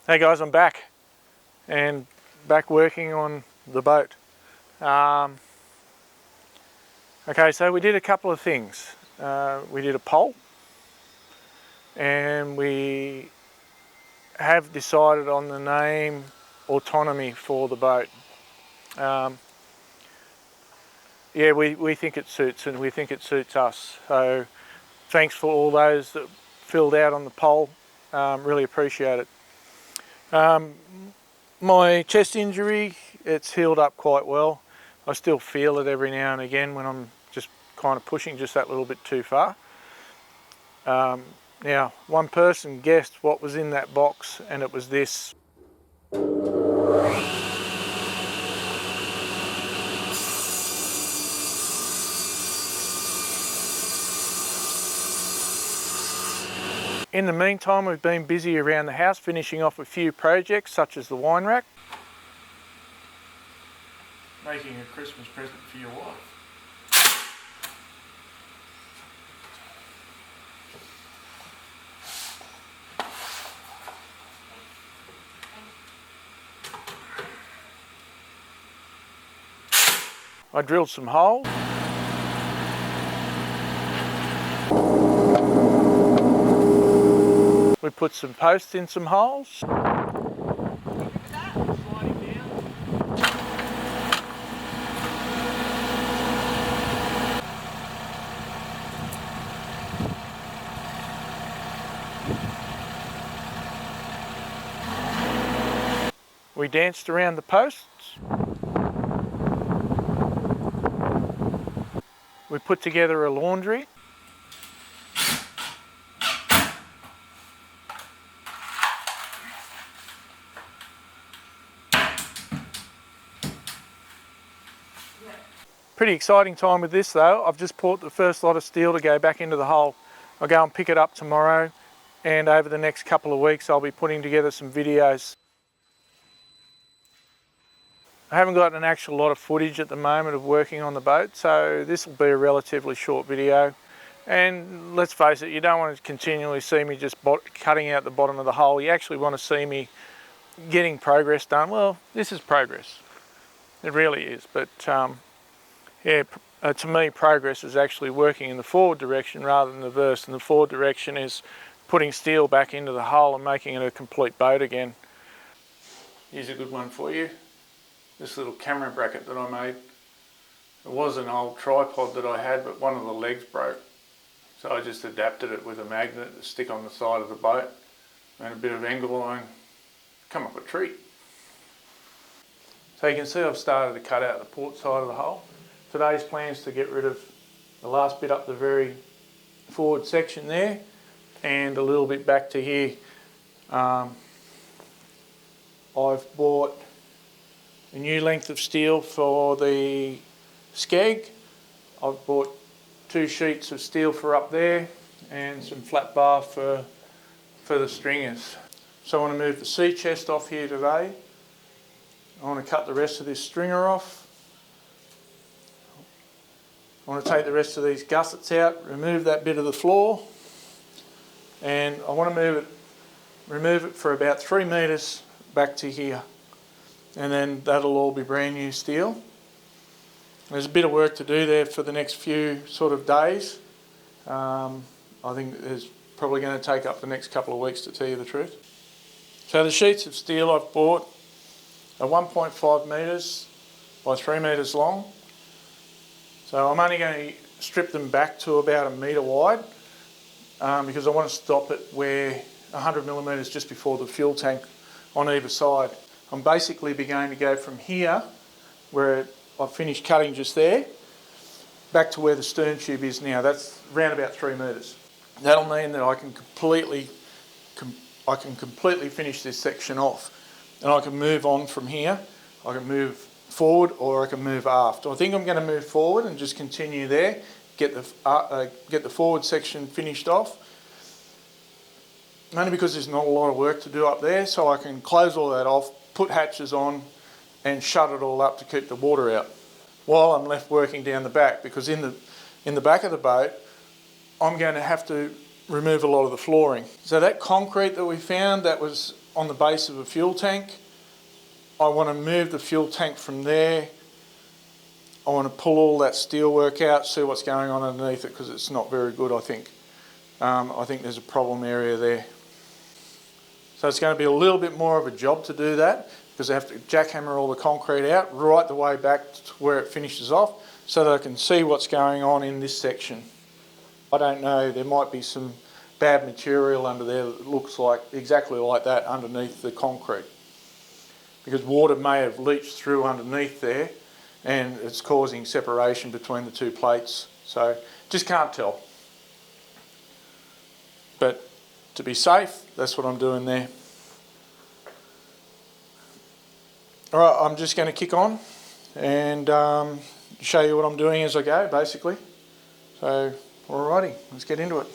Hey guys, I'm back and back working on the boat. Okay, so we did a couple of things. We did a pole, and we have decided on the name Autonomy for the boat. Yeah, we think it suits, and we think it suits us. So thanks for all those that filled out on the poll. Really appreciate it. My chest injury, it's healed up quite well. I still feel it every now and again when I'm just kind of pushing just that little bit too far. Now, one person guessed what was in that box, and it was this. In the meantime, we've been busy around the house finishing off a few projects such as the wine rack. Making a Christmas present for your wife. I drilled some holes. We put some posts in some holes. We danced around the posts. We put together a laundry. Pretty exciting time with this though. I've just bought the first lot of steel to go back into the hole. I'll go and pick it up tomorrow, and over the next couple of weeks I'll be putting together some videos. I haven't got an actual lot of footage at the moment of working on the boat, so this will be a relatively short video. And let's face it, you don't want to continually see me just cutting out the bottom of the hole. You actually want to see me getting progress done. Well, this is progress. It really is. But yeah, to me, progress is actually working in the forward direction rather than the reverse. And the forward direction is putting steel back into the hole and making it a complete boat again. Here's a good one for you. This little camera bracket that I made. It was an old tripod that I had, but one of the legs broke. So I just adapted it with a magnet to stick on the side of the boat and a bit of angle line. Come up a treat. So you can see I've started to cut out the port side of the hull. Today's plan is to get rid of the last bit up the very forward section there and a little bit back to here. I've bought a new length of steel for the skeg. I've bought 2 sheets of steel for up there and some flat bar for the stringers. So I want to move the sea chest off here today. I want to cut the rest of this stringer off. I want to take the rest of these gussets out, remove that bit of the floor, and I want to remove it for about 3 metres back to here. And then that'll all be brand new steel. There's a bit of work to do there for the next few sort of days. I think it's probably going to take up the next couple of weeks, to tell you the truth. So the sheets of steel I've bought are 1.5 metres by 3 metres long. So I'm only going to strip them back to about 1 metre wide because I want to stop it where 100 millimetres just before the fuel tank on either side. I'm basically going to go from here, where I've finished cutting just there, back to where the stern tube is now. That's around about 3 metres. That'll mean that I can completely finish this section off, and I can move on from here. I can move forward or I can move aft. I think I'm going to move forward and just continue there, get the forward section finished off. Only because there's not a lot of work to do up there, so I can close all that off, put hatches on and shut it all up to keep the water out while I'm left working down the back, because in the back of the boat I'm going to have to remove a lot of the flooring. So that concrete that we found that was on the base of a fuel tank. I want to move the fuel tank from there. I want to pull all that steelwork out, see what's going on underneath it, because it's not very good, I think. I think there's a problem area there. So it's going to be a little bit more of a job to do that, because I have to jackhammer all the concrete out right the way back to where it finishes off, so that I can see what's going on in this section. I don't know, there might be some bad material under there that looks like exactly like that underneath the concrete, because water may have leached through underneath there and it's causing separation between the two plates. So just can't tell. But to be safe, that's what I'm doing there. Alright, I'm just going to kick on and show you what I'm doing as I go, basically. So, alrighty, let's get into it.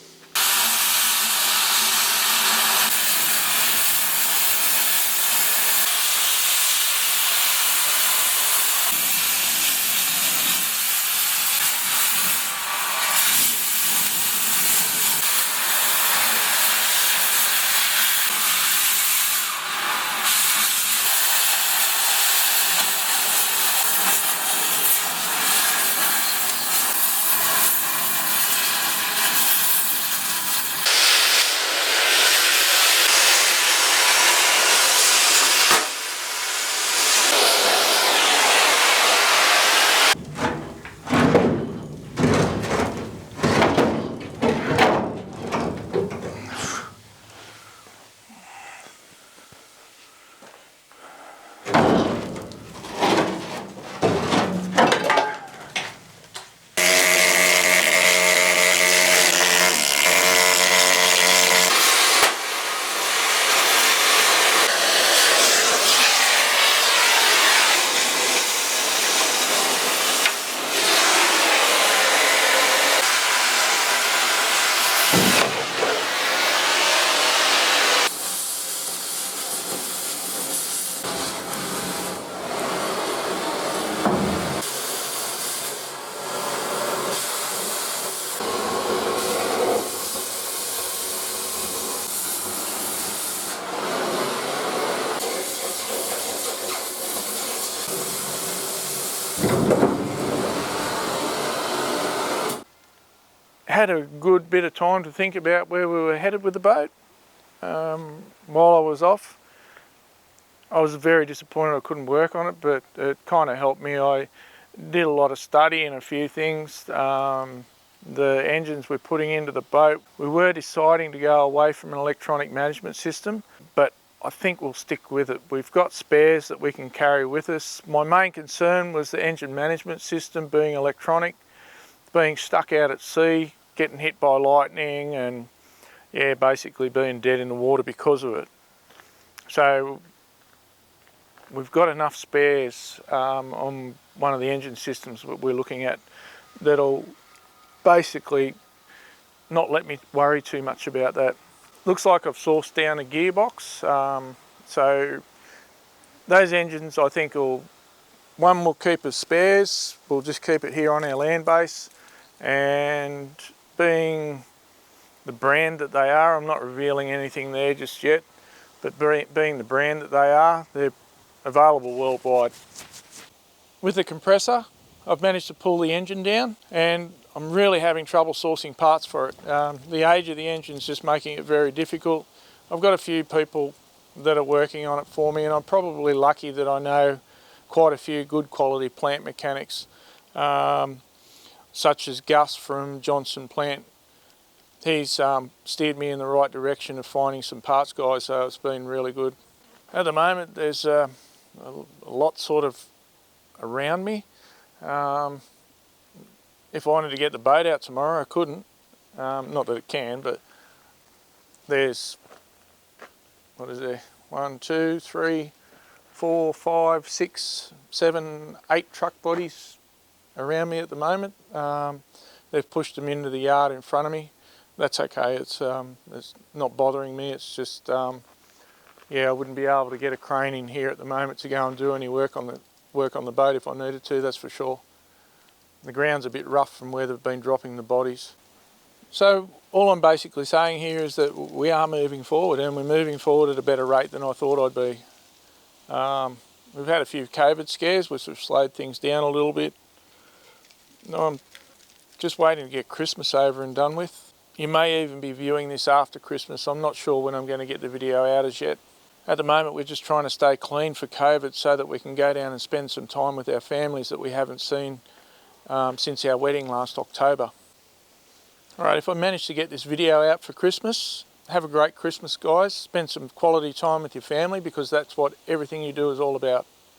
Had a good bit of time to think about where we were headed with the boat. While I was off, I was very disappointed I couldn't work on it, but it kind of helped me. I did a lot of study and a few things. The engines we're putting into the boat, we were deciding to go away from an electronic management system, but I think we'll stick with it. We've got spares that we can carry with us. My main concern was the engine management system being electronic, being stuck out at sea, getting hit by lightning, and yeah, basically being dead in the water because of it. So we've got enough spares on one of the engine systems that we're looking at that'll basically not let me worry too much about that. Looks like I've sourced down a gearbox, so those engines I think one will keep as spares. We'll just keep it here on our land base, and being the brand that they are, I'm not revealing anything there just yet, but being the brand that they are, they're available worldwide. With the compressor, I've managed to pull the engine down, and I'm really having trouble sourcing parts for it. The age of the engine is just making it very difficult. I've got a few people that are working on it for me, and I'm probably lucky that I know quite a few good quality plant mechanics, such as Gus from Johnson Plant. He's steered me in the right direction of finding some parts guys, so it's been really good. At the moment there's a lot sort of around me. If I wanted to get the boat out tomorrow, I couldn't. Not that it can, but there's, what is there? 1, 2, 3, 4, 5, 6, 7, 8 truck bodies around me at the moment. They've pushed them into the yard in front of me. That's okay, it's not bothering me. It's just, yeah, I wouldn't be able to get a crane in here at the moment to go and do any work on the boat if I needed to, that's for sure. The ground's a bit rough from where they've been dropping the bodies. So all I'm basically saying here is that we are moving forward, and we're moving forward at a better rate than I thought I'd be. We've had a few COVID scares which have slowed things down a little bit. I'm just waiting to get Christmas over and done with. You may even be viewing this after Christmas. I'm not sure when I'm going to get the video out as yet. At the moment we're just trying to stay clean for COVID so that we can go down and spend some time with our families that we haven't seen since our wedding last October. Alright, if I manage to get this video out for Christmas, have a great Christmas guys. Spend some quality time with your family, because that's what everything you do is all about.